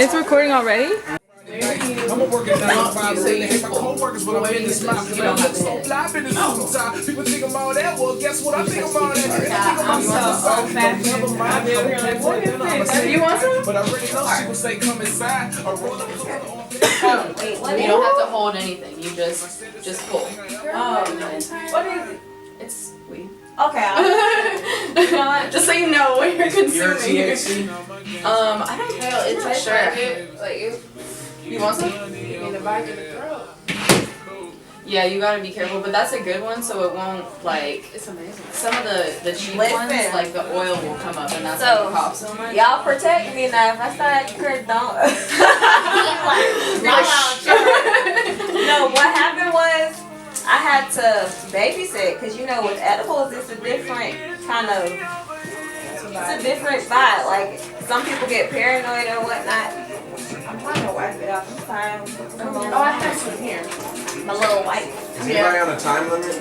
It's recording already? I'm a working 9 to 5 and my co-workers, but I'm in this mouth. You know, I'm so fly, I've been in this time. People think I'm all that. Well, guess what? I think I'm all that. I think I'm so old-fashioned. I've been here like, what is this? You want some? But I already know she will say, come inside. I roll up You don't have to hold anything. You just pull. What is it? It's weed. Okay. You know what? Just so you know what you're consuming. I don't know. It's for sure. Like, You want some? you need a bite in the throat. Yeah, you gotta be careful, but that's a good one, so it won't like. It's amazing. Some of the cheap Listen. ones, like the oil will come up, and that's So, why you cough so much. Y'all protect me now. If I start acting crazy, don't. No, what happened was I had to babysit because with edibles it's a different kind of, it's a different vibe. Like some people get paranoid or whatnot. I'm trying to wipe it off. I'm sorry. Oh, I have some here. My little wipe. Is anybody on a time limit?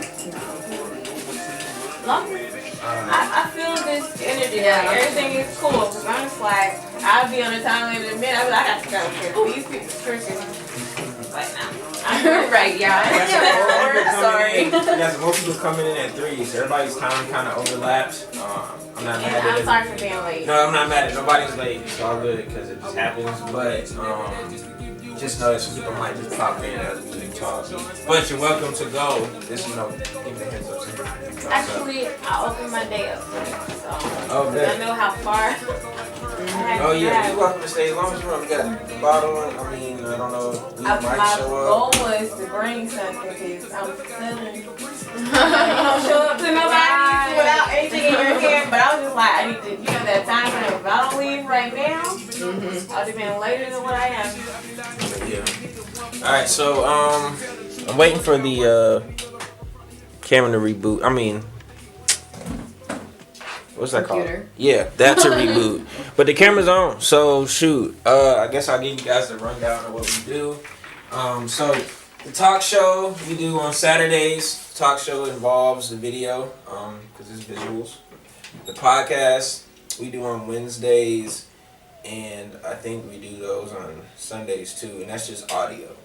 I feel this energy. Yeah. Like, everything is cool. Cause I'm just like, I'll be on a time limit in a minute. I'll be like, I got to go here. These people stressing right now. Right, yeah. Sorry. Yeah, so most people coming in at 3, so everybody's time kind of overlaps. I'm not mad I'm at sorry for being late. No, I'm not mad at nobody's late. It's all good because it just happens. But just know that some people might just pop in as we talk. But you're welcome to go. Just give me a heads up. Actually, I opened my day up for you, so Oh, good. I know how far. Oh yeah, you're welcome to stay as long as you want. We got the bottle. I mean, I don't know. We might My show goal up. was to bring something because I'm selling. You don't show up to nobody without anything in your hand, but I was just like, I need to, that time frame. If I don't leave right now, I'll have been later than what I am. Yeah. All right, so I'm waiting for the camera to reboot. I mean, what's that Computer. called? Yeah, that to reboot. But the camera's on, so shoot. I guess I'll give you guys the rundown of what we do. So the talk show we do on Saturdays. The talk show involves the video, because it's visuals. The podcast we do on Wednesdays, and I think we do those on Sundays too, and that's just audio.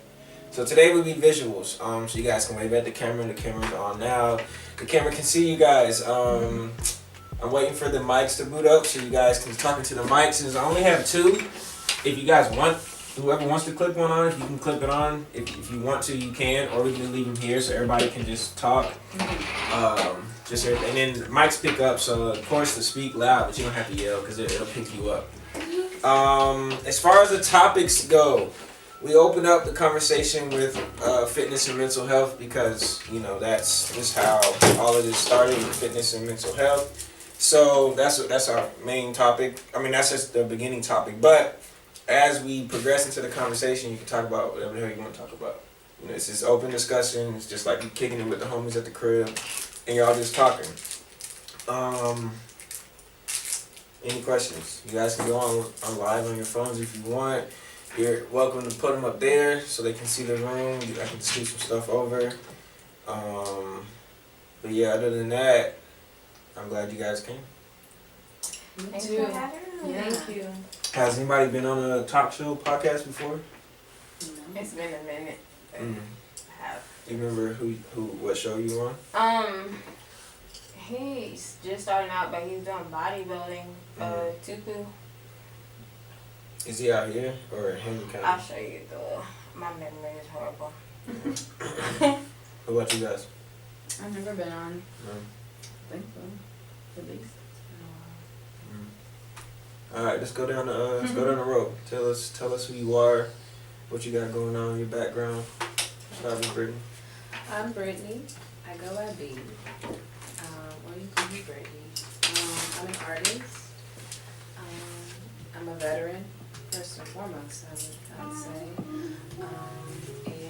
So today will be visuals, so you guys can wave at the camera. The camera's on now. The camera can see you guys. I'm waiting for the mics to boot up so you guys can talk into the mics. Since I only have 2, if you guys want, whoever wants to clip one on, if you can clip it on. If you want to, you can, or we can leave them here so everybody can just talk. Just everything. And then mics pick up, so of course to speak loud, but you don't have to yell because it'll pick you up. As far as the topics go, we open up the conversation with fitness and mental health because that's just how all of this started with fitness and mental health. So that's our main topic. I mean, that's just the beginning topic. But as we progress into the conversation, you can talk about whatever the hell you want to talk about. It's just open discussion. It's just like you kicking it with the homies at the crib, and y'all just talking. Any questions? You guys can go on live on your phones if you want. You're welcome to put them up there so they can see the room. I can scoot some stuff over. But yeah, other than that, I'm glad you guys came. Thanks for having me. Thank you. Has anybody been on a talk show podcast before? It's been a minute. I have. Do you remember what show you were on? He's just starting out, but he's doing bodybuilding. Tupu. Is he out here or in Henry I'll County? show you my memory is horrible. What about you guys? I've never been on. No. I think so. At least. All right, let's go down the road. Tell us who you are, what you got going on, your background. Start with Brittany. I'm Brittany. I go by B. Or you can be Brittany. I'm an artist. I'm a veteran, first and foremost, I would say. And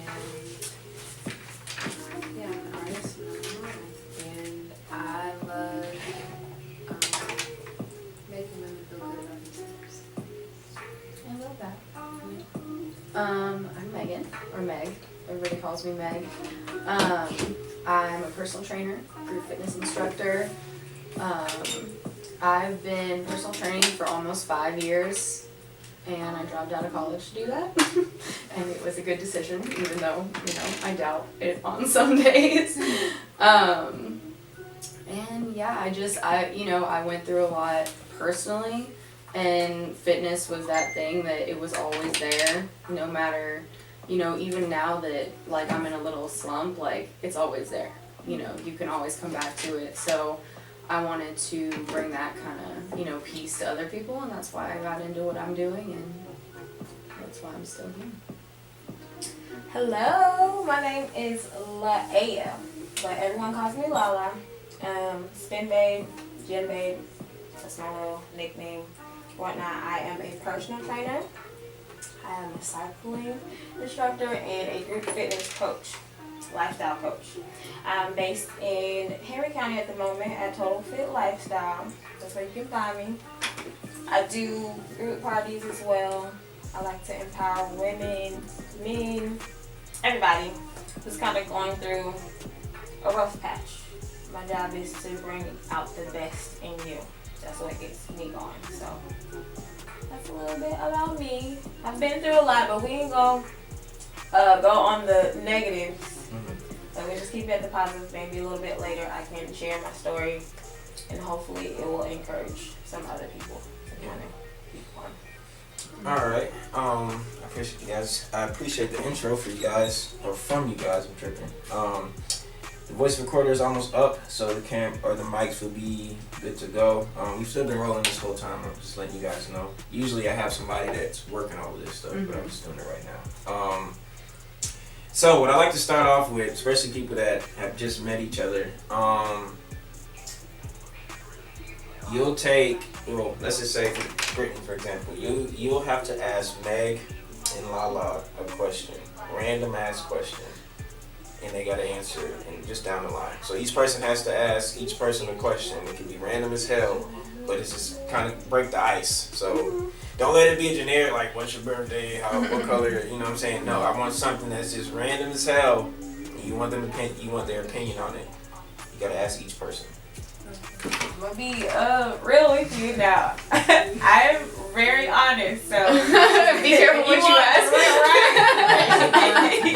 yeah, I'm an artist and I'm a model. And I love making women feel good about themselves. I love that. I'm Megan, or Meg. Everybody calls me Meg. I'm a personal trainer, group fitness instructor. I've been personal training for almost 5 years. and I dropped out of college to do that. And it was a good decision, even though, I doubt it on some days. And yeah, I went through a lot personally, and fitness was that thing that it was always there, no matter, even now that, like, I'm in a little slump, like, it's always there. You can always come back to it. So I wanted to bring that kind of, peace to other people, and that's why I got into what I'm doing, and that's why I'm still here. Hello, my name is Laia, but everyone calls me Lala. Spin Babe, Gym Babe, that's my little nickname, whatnot. I am a personal trainer. I am a cycling instructor and a group fitness coach, lifestyle coach. I'm based in Henry County at the moment at Total Fit Lifestyle. That's where you can find me. I do group parties as well. I like to empower women, men, everybody who's kind of going through a rough patch. My job is to bring out the best in you. That's what gets me going. So that's a little bit about me. I've been through a lot, but we ain't gonna go on the negatives. So we just keep it at the positive. Maybe a little bit later I can share my story, and hopefully it will encourage some other people to kind of keep on. All right. I appreciate you guys. I appreciate the intro for you guys, or from you guys. I'm tripping. The voice recorder is almost up, so the mics will be good to go. We've still been rolling this whole time. I'm just letting you guys know. Usually I have somebody that's working all of this stuff, but I'm just doing it right now. So what I like to start off with, especially people that have just met each other, you'll take, let's just say for Brittany, for example, you'll have to ask Meg and Lala a question, random ass question. And they gotta answer it, and just down the line. So each person has to ask each person a question. It can be random as hell, but it's just kind of break the ice. So don't let it be a generic, like, what's your birthday, what color, you know what I'm saying? No, I want something that's just random as hell. You want their opinion on it. You gotta ask each person. I'm gonna be real with you now. I'm very honest, so be careful what you ask. Okay.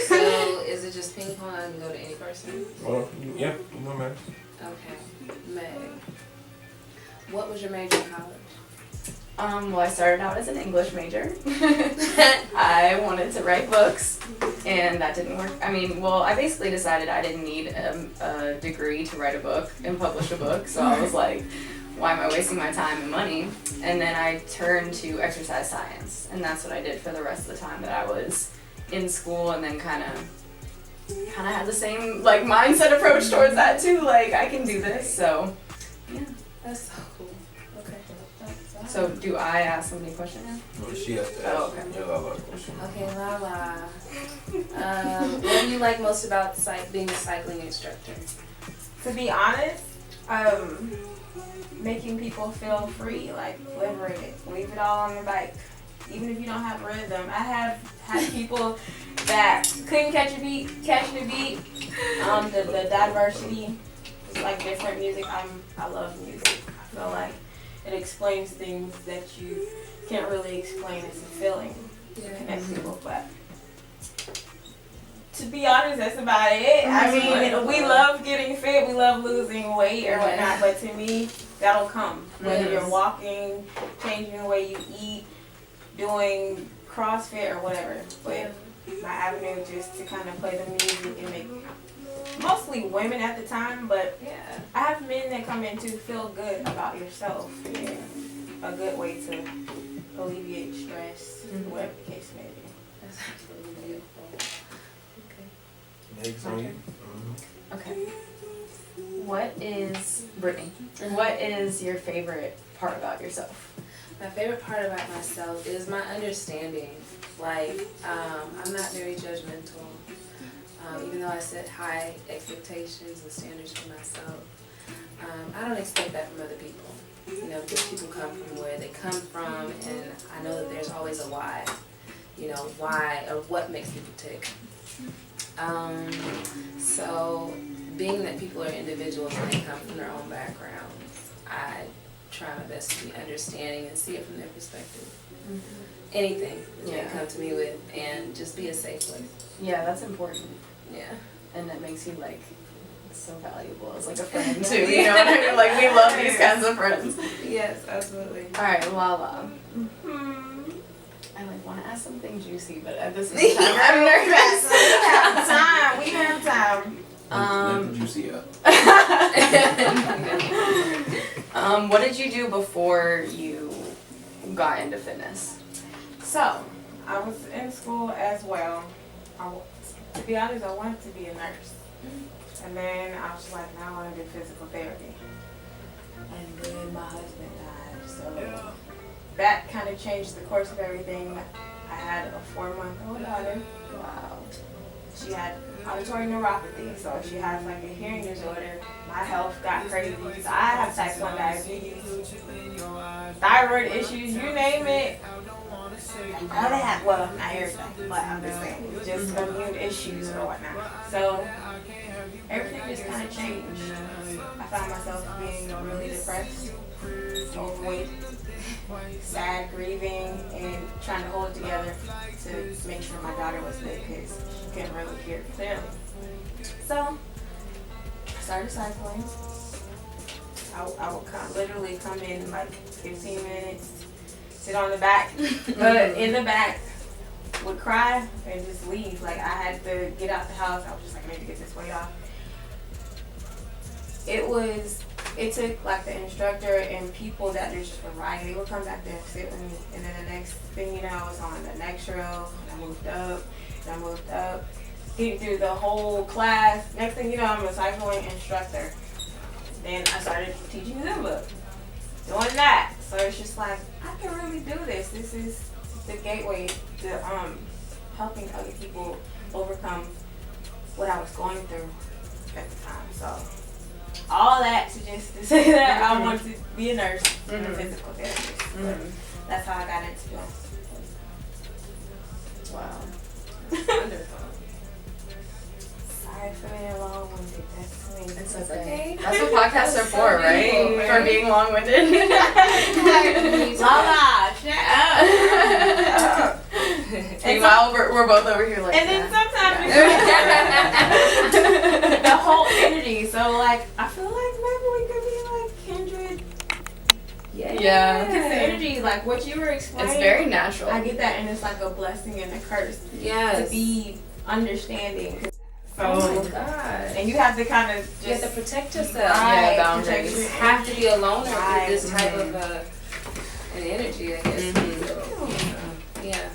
So is it just ping pong? I can go to any person? Well, yeah, no matter. Okay. Meg, what was your major in college? Well, I started out as an English major. I wanted to write books, and that didn't work. I basically decided I didn't need a degree to write a book and publish a book, so I was like, why am I wasting my time and money? And then I turned to exercise science, and that's what I did for the rest of the time that I was in school, and then kind of had the same, like, mindset approach towards that too, like, I can do this, so, yeah. That's so cool. Okay. So do I ask somebody a question now? No, she has to ask. Oh, okay. Yeah, Lala a question. Okay, Lala. What do you like most about being a cycling instructor? to be honest, making people feel free, like liberated. Leave it all on the bike. Even if you don't have rhythm. I have had people that couldn't catch the beat. The diversity, it's like different music. I love music. I feel like it explains things that you can't really explain. It's a feeling to connect people. But to be honest, that's about it. I mean, we love getting fit. We love losing weight or whatnot. But to me, that'll come. Whether you're walking, changing the way you eat, doing CrossFit or whatever. But my avenue just to kind of play the music and make mostly women at the time, but I have men that come in to feel good about yourself and a good way to alleviate stress, whatever the case may be. That's absolutely beautiful. Next on you. Okay. Brittany, what is your favorite part about yourself? My favorite part about myself is my understanding. Like, I'm not very judgmental. Even though I set high expectations and standards for myself, I don't expect that from other people. You know, because people come from where they come from, and I know that there's always a why. You know, why or what makes people tick. So being that people are individuals and they come from their own backgrounds, I try my best to be understanding and see it from their perspective. Anything that they come to me with, and just be a safe place. Yeah, that's important. Yeah. And it makes you like so valuable as like a friend too. You know what I mean? Like we love these kinds of friends. Yes, absolutely. All right, Lala. I like want to ask something juicy, but at this time I'm nervous. We have time. Let the juicy up. What did you do before you got into fitness? So, I was in school as well. To be honest, I wanted to be a nurse. And then I was like, now I want to do physical therapy. And then my husband died. So that kind of changed the course of everything. I had a 4-month-old daughter. Wow. She had auditory neuropathy, so she has like a hearing disorder. My health got crazy. I have type 1 diabetes, thyroid issues, you name it. All they have, well, not everything, but I'm just saying, just immune issues or whatnot. So everything just kind of changed. I found myself being really depressed, overweight, sad, grieving, and trying to hold it together to make sure my daughter was good because she couldn't really hear clearly. So I started cycling. I would literally come in like 15 minutes, sit on the back, but in the back, would cry and just leave. Like I had to get out the house. I was just like, I need to get this weight off. It took like the instructor and people that just were riding. They would come back there and sit with me. And then the next thing you know, I was on the next row. And I moved up. And I moved up. Getting through the whole class. Next thing you know, I'm a cycling instructor. Then I started teaching Zumba. Doing that. So it's just like, I can really do this. This is the gateway to helping other people overcome what I was going through at the time. So all that to say that I wanted to be a nurse and a physical therapist. That's how I got into it. Wow. Wonderful. Sorry for being long-winded. That's me. It's okay. That's what podcasts are for, right? For being long-winded. Lala, shut up. Meanwhile, we're both over here like And then sometimes the whole energy. So like, I feel like maybe we could be like kindred. Yeah. Because the energy, like what you were explaining, It's very natural. I get that, and it's like a blessing and a curse Yes. to be understanding. So, Oh my God. and you have to kind of just You have to protect yourself. Yeah, protect boundaries. You yourself. have to be a loner Right. with this type of an energy, I guess. Yeah.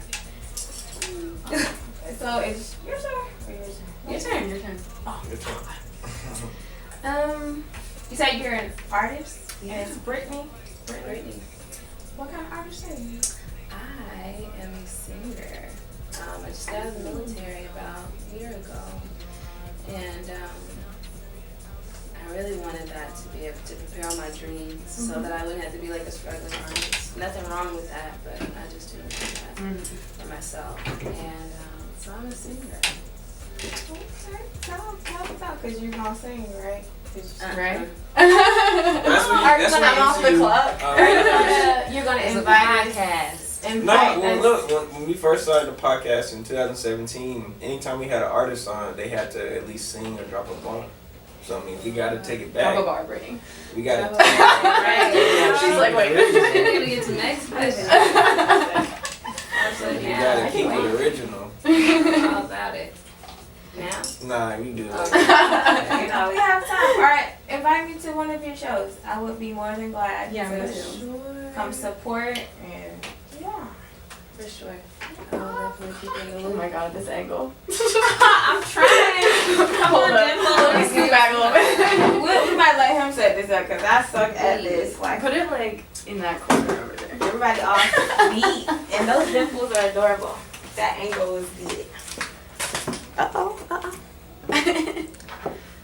So it's your turn. Or yours? Your turn. Your turn. You said you're an artist, Yeah. and it's Brittany. Brittany. What kind of artist are you? I am a singer. I just got out of the military about a year ago. And I really wanted that to be able to prepare all my dreams so that I wouldn't have to be like a struggling artist. Nothing wrong with that, but I just didn't want that for myself. And so I'm a singer. Okay. Tell us out, because you're going to sing, right? Right? That's what Are you that's gonna what off the you- club? You're gonna It's a invite podcast. No, well, look, when we first started the podcast in 2017, anytime we had an artist on, they had to at least sing or drop a bomb. So, I mean, we got to take it Drop a back. bar, Brittany. We got to She's like, wait. We're gonna get to the next question. We got to keep it original. All about it. Now? Nah, we do it. we have time. All right, invite me to one of your shows. I would be more than glad Yeah, to me too. come support and yeah. For sure. I'll definitely keep it in the Oh loop. my god, this angle. I'm trying. Come Hold on, up. Dimple. Let me scoot back a little bit. We might let him set this up because I suck at this. Like Put it like in that corner over there. everybody off beat, and those dimples are adorable. That angle is good.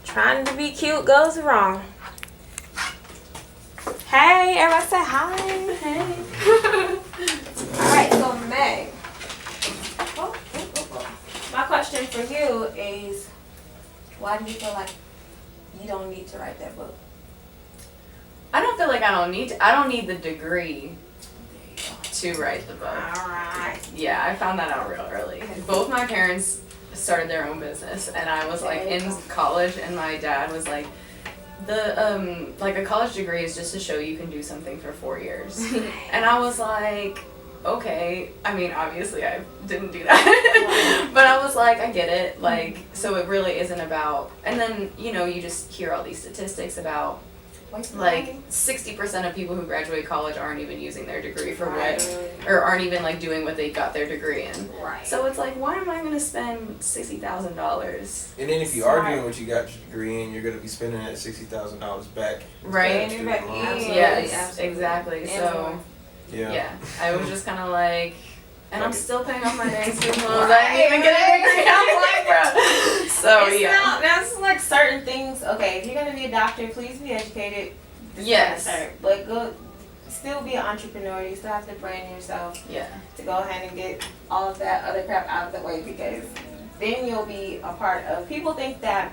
Trying to be cute goes wrong. Hey, everybody say hi. Hey. Alright, so Meg. My question for you is, why do you feel like you don't need to write that book? I don't feel like like I don't need the degree to write the book. Alright. Yeah, I found that out real early. Both my parents started their own business, and I was like in college, and my dad was like, like a college degree is just to show you can do something for 4 years. And I was like, okay. I mean, obviously I didn't do that. But I was like, I get it. Like, so it really isn't about, and then, you know, you just hear all these statistics about like 60% of people who graduate college aren't even using their degree for or aren't even like doing what they got their degree in. Right. So it's like, why am I gonna spend $60,000? And then if you are doing what you got your degree in, you're gonna be spending that $60,000 back. Right. Absolutely. Yes, Absolutely. exactly. And So more. yeah, I was just kind of like, and I'm Okay. still paying off my dang student loans. I didn't even get a degree. I'm like, bro. So It's yeah. not, that's like certain things. Okay, if you're gonna be a doctor, please be educated. This, Yes. that, and third. But go, still be an entrepreneur. You still have to brand yourself Yeah. to go ahead and get all of that other crap out of the way, because then you'll be a part of. People think that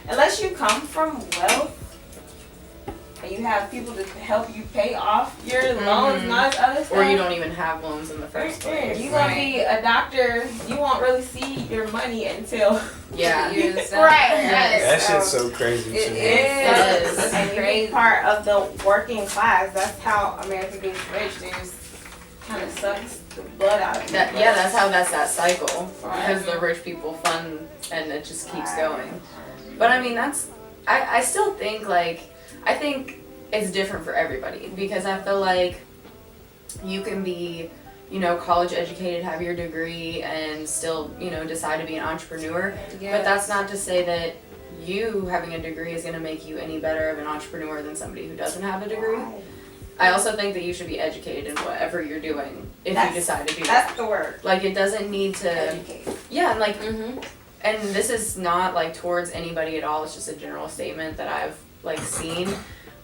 unless you come from wealth and you have people to help you pay off your loans, and all this other stuff, Or you don't even have loans in the first place. you're gonna be a doctor. You won't really see your money until Yeah. Years down. That shit's so crazy to It me. is. is. And you be part of the working class. That's how America gets rich. They just kind of sucks the blood out of you. That's how that's that cycle. Right. Because the rich people fund and it just keeps Right. going. But I mean, I still think I think it's different for everybody, because I feel like you can be, you know, college educated, have your degree, and still, you know, decide to be an entrepreneur. But that's not to say that you having a degree is going to make you any better of an entrepreneur than somebody who doesn't have a degree. I also think that you should be educated in whatever you're doing if you decide to do that. That's the word. Like, it doesn't need to, Educate. yeah, and like, Mm-hmm. and this is not like towards anybody at all, it's just a general statement that I've like seen.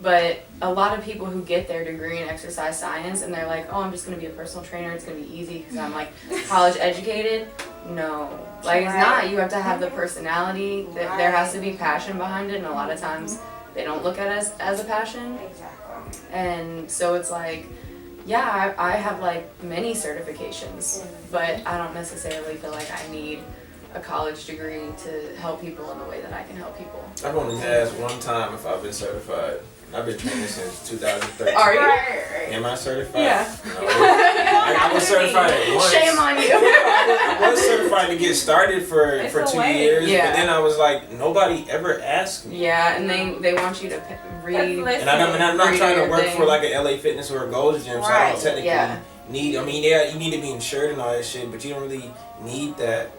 But a lot of people who get their degree in exercise science and they're like, oh, I'm just gonna be a personal trainer, it's gonna be easy because I'm like college educated. No, like it's not. You have to have the personality. There has to be passion behind it, and a lot of times they don't look at it as a passion. Exactly. And so it's like, yeah, I have like many certifications, but I don't necessarily feel like I need a college degree to help people in the way that I can help people. I've only asked one time if I've been certified. I've been training since 2013. Are you? Am I certified? Yeah. No. I was certified at once. Shame on you. I was certified to get started for 2 years, Yeah. but then I was like, nobody ever asked me. Yeah, and they want you to read. And I'm not trying to your work thing. for like an LA Fitness or a Gold's Gym, so I don't technically Yeah. need. I mean, yeah, you need to be insured and all that shit, but you don't really need that.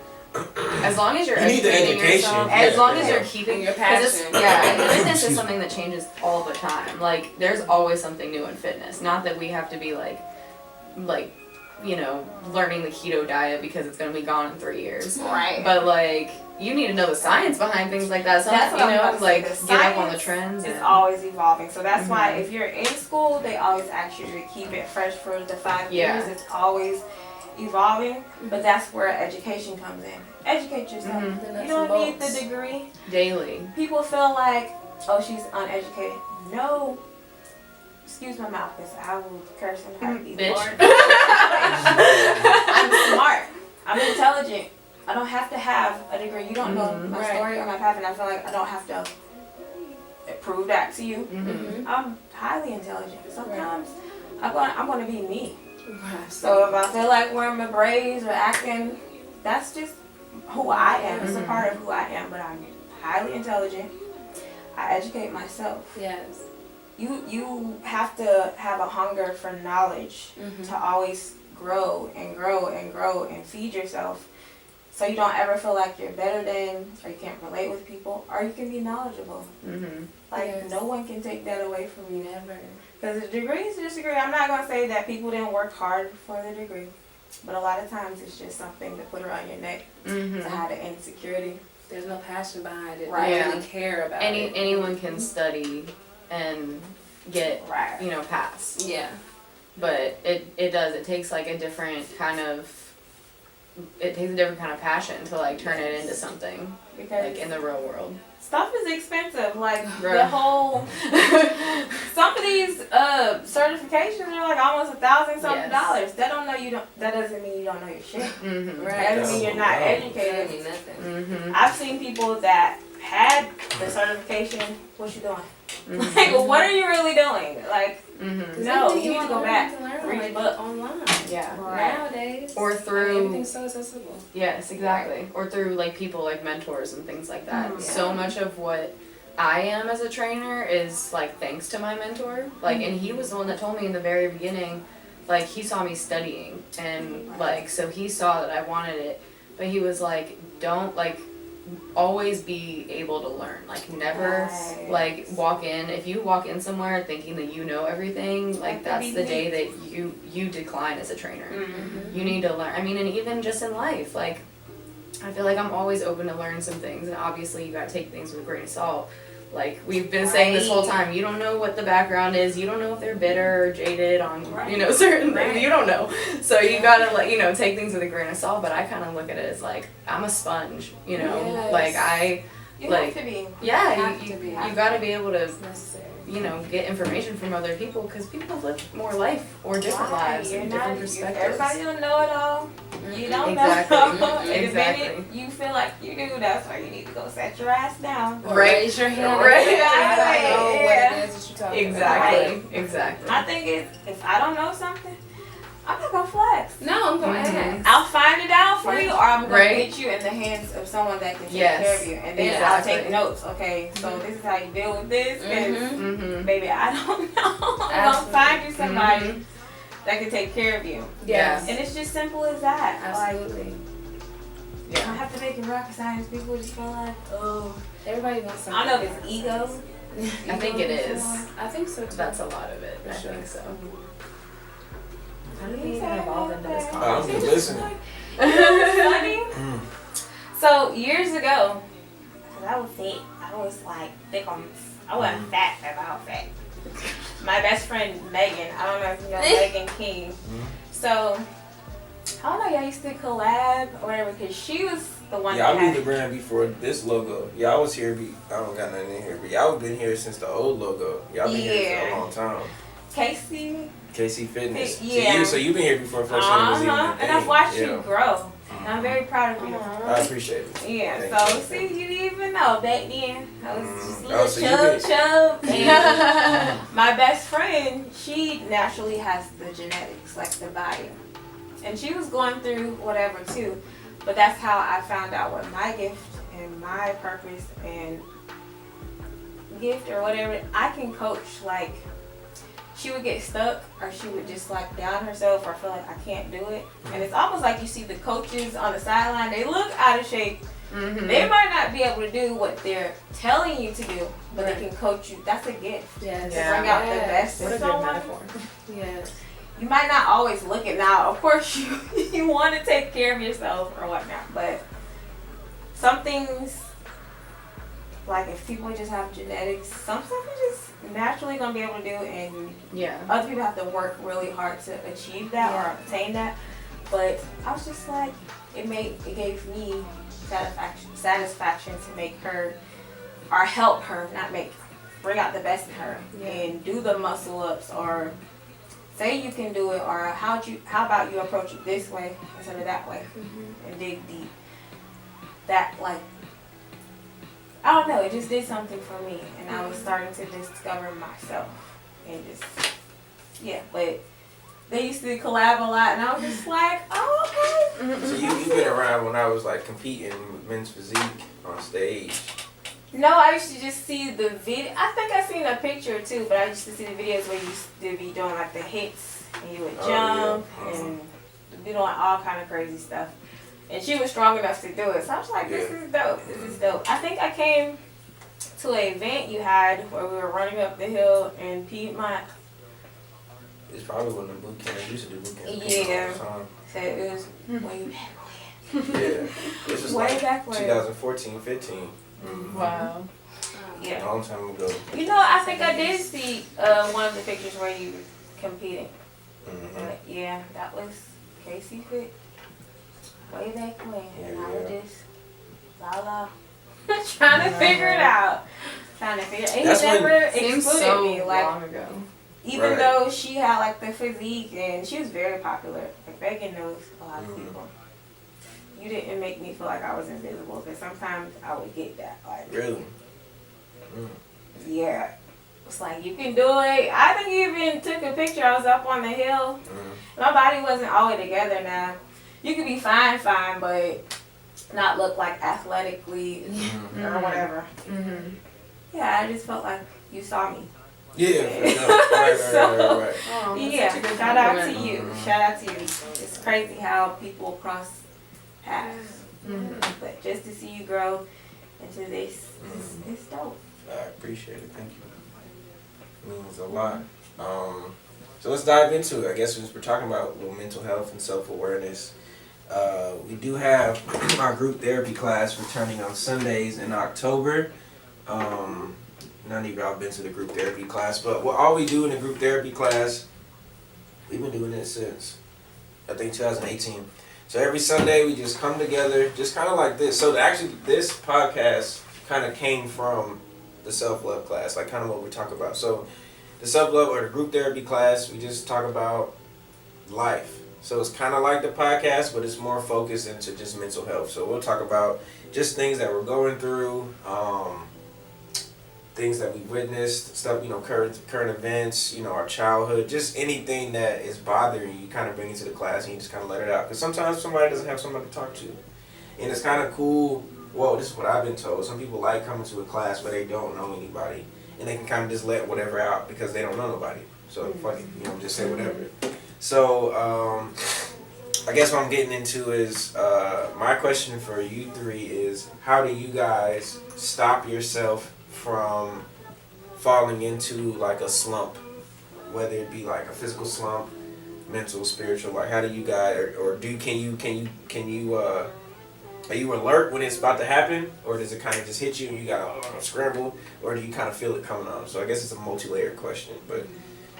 As long as you're You need the educating education, yourself, yeah, as long as yeah. you're keeping Your 'cause it's- passion. Yeah, and fitness is something that changes all the time. Like, there's always something new in fitness. Not that we have to be like, you know, learning the keto diet because it's gonna be gone in 3 years. Right. But like, you need to know the science behind things like that. So That's you what I'm know, about to like say. The get up on the science trends. It's and- always evolving. So that's why Mhm. if you're in school, they always ask you to keep it fresh for the 5 Yeah. years. It's always evolving. But that's where education comes in. Educate yourself. Mhm. You don't need the degree. daily. People feel like, oh, she's uneducated. No. Excuse my mouth, because I will curse in her Bitch. I'm smart. I'm intelligent. I don't have to have a degree. You don't know Mhm. my Right. story or my path, and I feel like I don't have to prove that to you. Mm-hmm. I'm highly intelligent. Sometimes I'm gonna be me. Right. So if I feel like wearing my braids or acting, that's just who I am. It's a Mhm. part of who I am. But I'm highly intelligent. I educate myself. Yes. You have to have a hunger for knowledge Mm-hmm. to always grow and grow and grow and feed yourself, so you don't ever feel like you're better than, or you can't relate with people, or you can be knowledgeable. Mm-hmm. Like Yes. no one can take that away from you. Never. Because a degree is just a degree. I'm not gonna say that people didn't work hard for the degree, but a lot of times it's just something to put around your neck to Mm-hmm. hide the insecurity. There's no passion behind it. Right. They Yeah. really care about it. Anyone can study and get, Right. you know, pass. Yeah. But it takes like a different kind of it takes a different kind of passion to like turn it into something Because like in the real world. stuff is expensive. Like the Right. whole, some of these certifications are like almost $1,000 something dollars. That doesn't mean you don't know your shit. Mm-hmm. Right. That doesn't mean you're not That educated. mean nothing. Mm-hmm. I've seen people that had the certification. What you doing? Mm-hmm. Like, what are you really doing? Like, Mm-hmm. no, you need to go back. Read Read a book. book online. Yeah. Nowadays. Or through- everything's so accessible. Yes, exactly. Or through like people like mentors and things like that. Mhm. So much of what I am as a trainer is like thanks to my mentor. Like, and he was the one that told me in the very beginning, like he saw me studying and like, so he saw that I wanted it, but he was like, don't like always be able to learn. Like never Right. like walk in, if you walk in somewhere thinking that you know everything, like That could that's be the me. day that you decline as a trainer. Mm-hmm. You need to learn. I mean, and even just in life, like, I feel like I'm always open to learn some things, and obviously you gotta take things with a grain of salt. Like, we've been saying this whole time, you don't know what the background is, you don't know if they're bitter or jaded on, you know, certain things, you don't know. So you gotta, like, you know, take things with a grain of salt, but I kinda look at it as, like, I'm a sponge, you know? Yes. Like, You Like, have to be. yeah, have you to be. gotta be able to, It's necessary. you know, get information from other people, because people live more life, or different lives, and different perspectives. Everybody don't know it all. You don't Exactly. know. And the Exactly. minute you feel like you do, that's why you need to go set your ass down. Or Right. raise your hand. Right. And say, I know Yeah. what it is that you're talking Exactly, about. exactly. My thing is, if I don't know something, I'm not gonna flex. No, I'm going to Mhm. ask. I'll find it out for you, or I'm gonna Right. get you in the hands of someone that can take Yes. care of you, and then Exactly. I'll take notes. Okay, so this is how you deal with this. And Mm-hmm. baby, I don't know. I'm gonna Absolutely. find you somebody that can take care of you, Yes. and it's just simple as that. Absolutely. Like, I Yeah. don't have to make it rocket science. People just feel like, oh, Everybody wants something. I don't know if it's ego. I think it is. I think so too. That's a lot of it. I sure. think so. How did we even evolve into this I'm conversation? just listening. Funny. Mm. So years ago, cause I was thick. I was like thick on. I wasn't fat, but I was fat. My best friend Megan. I don't know if you know Megan King. So I don't know. Y'all used to collab or whatever, cause she was the one Yeah, that I knew had. the brand before this logo. Yeah, I was here. I don't got nothing in here, but y'all been here since the old logo. Y'all been here for a Yeah. long time. Casey. KC Fitness. Yeah. So you've been here before Flexlanta was even a thing. And I've watched Yeah. you grow. And I'm very proud of you. I appreciate it. Yeah, Thank so you. see, you didn't even know back then. I was just a Oh, little so you chub. And my best friend, she naturally has the genetics, like the body. And she was going through whatever too. But that's how I found out what my gift and my purpose and gift or whatever, I can coach. Like, she would get stuck or she would just like down herself or feel like I can't do it. And it's almost like you see the coaches on the sideline, they look out of shape. Mm-hmm. They might not be able to do what they're telling you to do, but Right. they can coach you. That's a gift. Yes. To bring out the best What in a good someone. metaphor. Yes. You might not always look it now. Of course, you want to take care of yourself or whatnot, but some things, like if people just have genetics, some stuff you're just naturally gonna be able to do, and Yeah. other people have to work really hard to achieve that or obtain that. But I was just like, it gave me satisfaction to make her or help her, bring out the best in her and do the muscle ups or say you can do it, or how about you approach it this way instead of that way and dig deep. That, like, I don't know, it just did something for me, and I was starting to discover myself and just but they used to collab a lot, and I was just like, oh, okay. So you've been around when I was like competing with men's physique on stage. No, I used to just see the video. I think I seen a picture too, but I used to see the videos where you used to be doing like the hits, and you would jump and be doing all kind of crazy stuff. And she was strong enough to do it, so I was like, this is dope. This is dope. I think I came to an event you had where we were running up the hill in Piedmont. It's probably when the boot camp used to do boot camp. Yeah. All So it was way back the time. Yeah. This was Way like back when. 2014, 15. Wow. A Yeah. long time ago. You know, I think I did see one of the pictures where you were competing. Mm-hmm. But yeah, that was Casey Fit. way back when. And I was Yeah. just trying to figure it out. And he That's when- never Seems excluded so me. Like, long ago. even Right. though she had like the physique and she was very popular. Like Megan knows a lot of people. You didn't make me feel like I was invisible, because sometimes I would get that. Like, Really? yeah. It's like, you can do it. I think you even took a picture. I was up on the hill. My body wasn't all the way together now. You could be fine, but not look like athletically or whatever. Mm-hmm. Yeah, I just felt like you saw me. Yeah. Right. Oh, Yeah, such a good shout out to compliment. you. Shout out to you. It's crazy how people cross paths. Mhm. But just to see you grow into this, it's dope. I appreciate it. Thank you. It means a lot. So let's dive into it. I guess since we're talking about mental health and self-awareness, we do have our group therapy class returning on Sundays in October. None of y'all have been to the group therapy class, but all we do in the group therapy class, we've been doing it since, I think, 2018. So every Sunday we just come together, just kind of like this. So actually this podcast kind of came from the self-love class, like kind of what we talk about. So the self-love or the group therapy class, we just talk about life. So it's kind of like the podcast, but it's more focused into just mental health. So we'll talk about just things that we're going through, things that we witnessed, stuff, current events, our childhood, just anything that is bothering you kind of bring it to the class and you just kind of let it out. Because sometimes somebody doesn't have somebody to talk to. And it's kind of cool. Well, this is what I've been told. Some people like coming to a class where they don't know anybody. And they can kind of just let whatever out because they don't know nobody. So, fuck it, just say whatever. So, I guess what I'm getting into is, my question for you three is, how do you guys stop yourself from falling into like a slump, whether it be like a physical slump, mental, spiritual? Like, how do you guys, can you are you alert when it's about to happen, or does it kind of just hit you and you gotta scramble, or do you kind of feel it coming on? So I guess it's a multi-layered question, but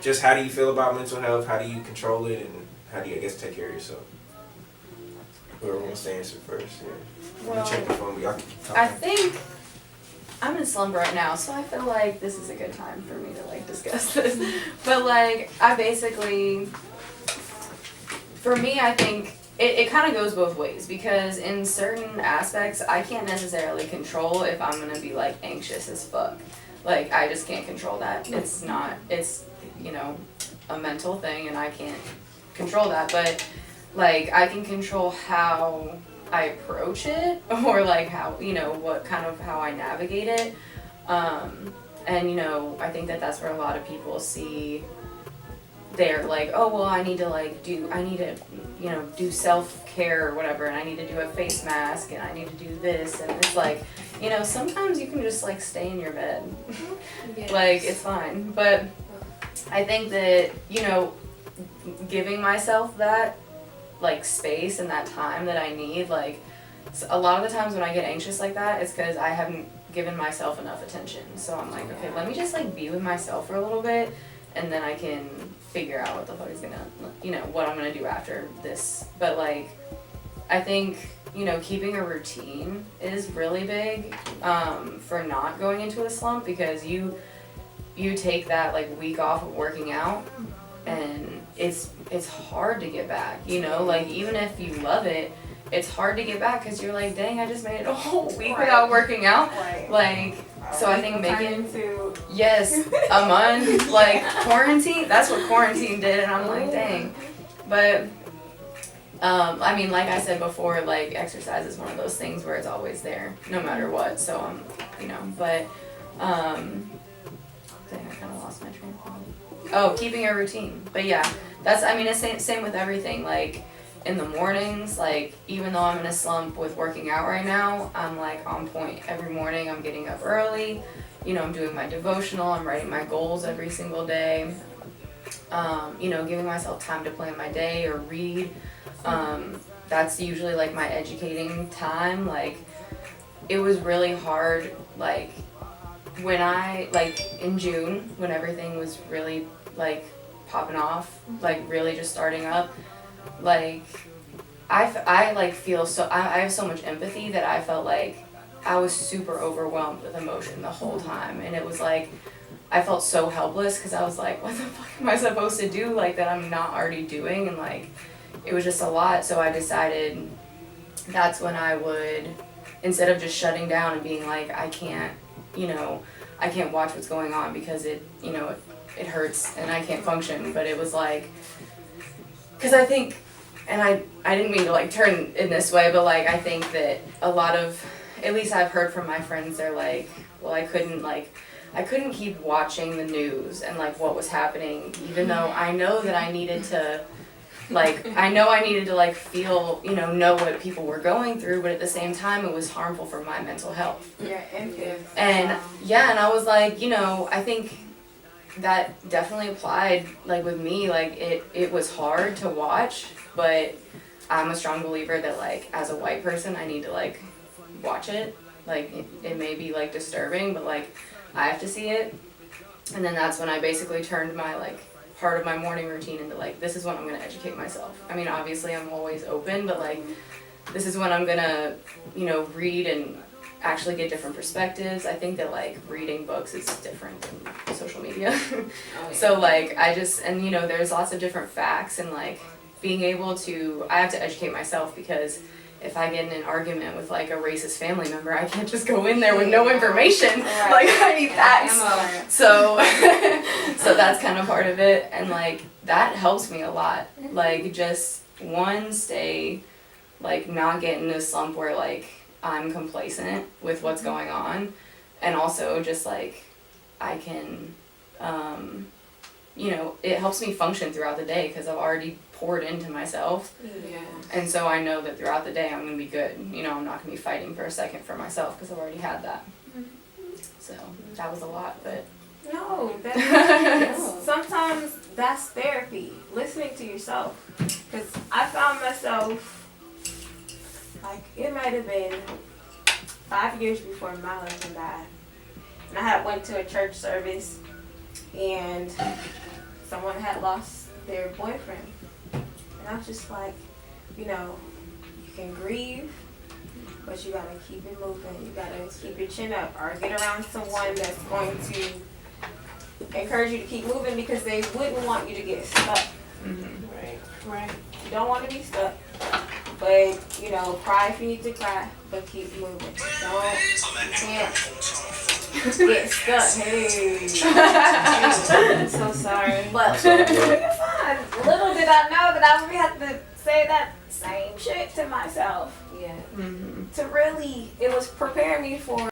just how do you feel about mental health? How do you control it, and how do you, I guess, take care of yourself? Whoever wants to answer first. Yeah. Well, check the phone. Y'all keep talking. I think I'm in slumber right now, so I feel like this is a good time for me to like discuss this. But like, I basically, for me, I think it kind of goes both ways, because in certain aspects, I can't necessarily control if I'm gonna be like anxious as fuck. Like, I just can't control that. It's a mental thing, and I can't control that. But like, I can control how I approach it, or like how, how I navigate it. And I think that's where a lot of people see, they're like, oh, well, I need to do self-care or whatever, and I need to do a face mask, and I need to do this, and it's like, sometimes you can just like stay in your bed. Yes. Like, it's fine. But I think that, giving myself that like space and that time that I need, like, a lot of the times when I get anxious like that, it's because I haven't given myself enough attention. So I'm like, okay, let me just like be with myself for a little bit, and then I can figure out what the fuck is gonna, what I'm gonna do after this. But like, I think, keeping a routine is really big for not going into a slump, because you take that like week off of working out, and it's hard to get back, like, even if you love it, it's hard to get back, because you're like, dang, I just made it a whole week without working out. Right. Like, so I think making, to yes, a month, like, quarantine, that's what quarantine did, and I'm like, dang. But, I mean, like I said before, like, exercise is one of those things where it's always there, no matter what, so, but, dang, I kind of lost my train of thought. Oh, keeping a routine. But yeah, it's same with everything. Like, in the mornings, like, even though I'm in a slump with working out right now, I'm like on point. Every morning I'm getting up early, I'm doing my devotional, I'm writing my goals every single day, giving myself time to plan my day or read. That's usually like my educating time. Like, it was really hard, like, when I, like, in June, when everything was really, like, popping off, like, really just starting up, like, I like feel so, I have so much empathy that I felt like I was super overwhelmed with emotion the whole time. And it was like, I felt so helpless because I was like, what the fuck am I supposed to do like that I'm not already doing? And like, it was just a lot. So I decided that's when I would, instead of just shutting down and being like, I can't watch what's going on because it hurts and I can't function. But it was like, because I think, and I didn't mean to like turn in this way, but like I think that a lot of, at least I've heard from my friends, they're like, well, I couldn't keep watching the news and like what was happening, even though I know that I needed to like feel, know what people were going through, but at the same time it was harmful for my mental health. Yeah, and I was like, I think that definitely applied like with me, like it was hard to watch, but I'm a strong believer that like as a white person I need to like watch it. Like it may be like disturbing, but like I have to see it. And then that's when I basically turned my like part of my morning routine into like, this is when I'm gonna educate myself. I mean, obviously I'm always open, but like this is when I'm gonna, read and actually get different perspectives. I think that like reading books is different than social media. So like there's lots of different facts, and like being able to, I have to educate myself, because if I get in an argument with like a racist family member, I can't just go in there with no information. Right. Like I need facts. So that's kind of part of it, and like that helps me a lot. Like just stay like not get in a slump where like I'm complacent with what's going on, and also just like I can it helps me function throughout the day because I've already poured into myself. Yeah. And so I know that throughout the day I'm going to be good. I'm not going to be fighting for a second for myself because I've already had that. So that was a lot, but... No, sometimes that's therapy, listening to yourself. Because I found myself, like, it might have been 5 years before my husband died. And I had went to a church service, and someone had lost their boyfriend. And I was just like, you can grieve, but you gotta keep it moving. You gotta keep your chin up, or get around someone that's going to encourage you to keep moving, because they wouldn't want you to get stuck. Mm-hmm. Right. You don't want to be stuck, but cry if you need to cry, but keep moving. You can't get stuck. Hey, I'm so sorry, but it's fine. Little did I know that I would have to say that same shit to myself. Yeah. Mm-hmm. To really, it was preparing me for